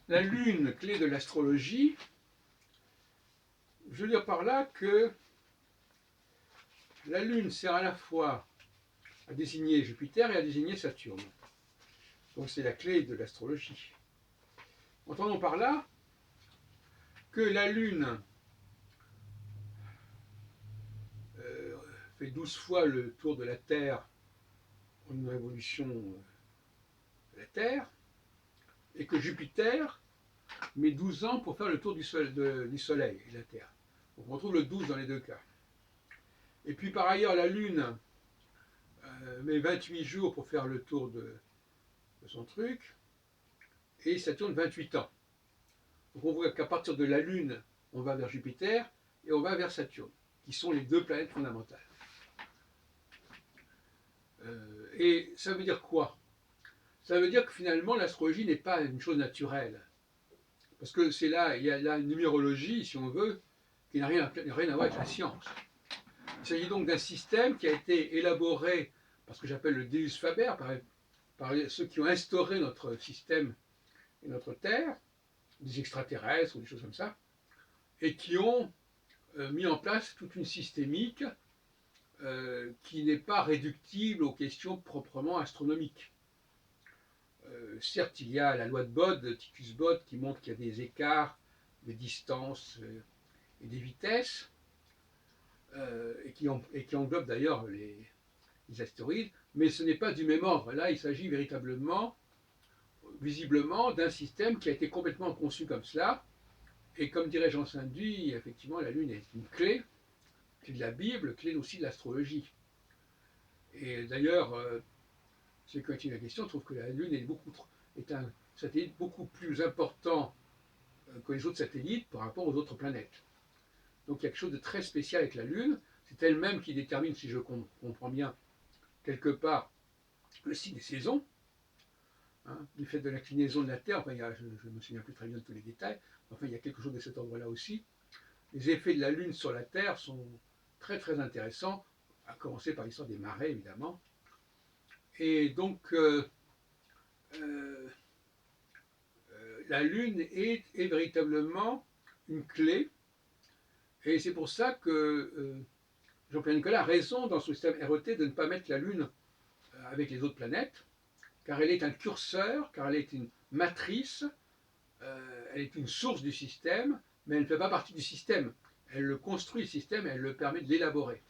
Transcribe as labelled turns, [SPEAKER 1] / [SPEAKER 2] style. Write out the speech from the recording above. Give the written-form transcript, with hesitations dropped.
[SPEAKER 1] La lune, clé de l'astrologie, je veux dire par là que la lune sert à la fois à désigner Jupiter et à désigner Saturne. Donc c'est la clé de l'astrologie. Entendons par là que la lune fait 12 fois le tour de la Terre en une révolution de la Terre, et que Jupiter met 12 ans pour faire le tour du Soleil et de la Terre. Donc on retrouve le 12 dans les deux cas. Et puis par ailleurs, la Lune met 28 jours pour faire le tour de son truc, et Saturne 28 ans. Donc on voit qu'à partir de la Lune, on va vers Jupiter et on va vers Saturne, qui sont les deux planètes fondamentales. Et ça veut dire quoi? Ça veut dire que finalement l'astrologie n'est pas une chose naturelle. Parce que c'est là, il y a là une numérologie, si on veut, qui n'a rien à voir avec la science. Il s'agit donc d'un système qui a été élaboré par ce que j'appelle le Deus Faber, par ceux qui ont instauré notre système et notre Terre, des extraterrestres ou des choses comme ça, et qui ont mis en place toute une systémique qui n'est pas réductible aux questions proprement astronomiques. Certes, il y a la loi de Bode, Tychus-Bode, qui montre qu'il y a des écarts, des distances et des vitesses, et qui englobe d'ailleurs les astéroïdes, mais ce n'est pas du même ordre. Là, il s'agit véritablement, visiblement, d'un système qui a été complètement conçu comme cela, et comme dirait Jean Saint-Duy, effectivement, la Lune est une clé de la Bible, clé aussi de l'astrologie. Et d'ailleurs, ceux qui ont étudié la question trouvent que la Lune est un satellite beaucoup plus important que les autres satellites par rapport aux autres planètes. Donc il y a quelque chose de très spécial avec la Lune. C'est elle-même qui détermine, si je comprends bien, quelque part, le signe des saisons, hein, du fait de l'inclinaison de la Terre. Enfin, je ne me souviens plus très bien de tous les détails. Enfin, il y a quelque chose de cet ordre-là aussi. Les effets de la Lune sur la Terre sont très très intéressants, à commencer par l'histoire des marées, évidemment. Et donc, euh, la Lune est véritablement une clé, et c'est pour ça que Jean-Pierre Nicolas a raison dans son système RET de ne pas mettre la Lune avec les autres planètes, car elle est un curseur, car elle est une matrice, elle est une source du système, mais elle ne fait pas partie du système. Elle le construit, le système, et elle le permet de l'élaborer.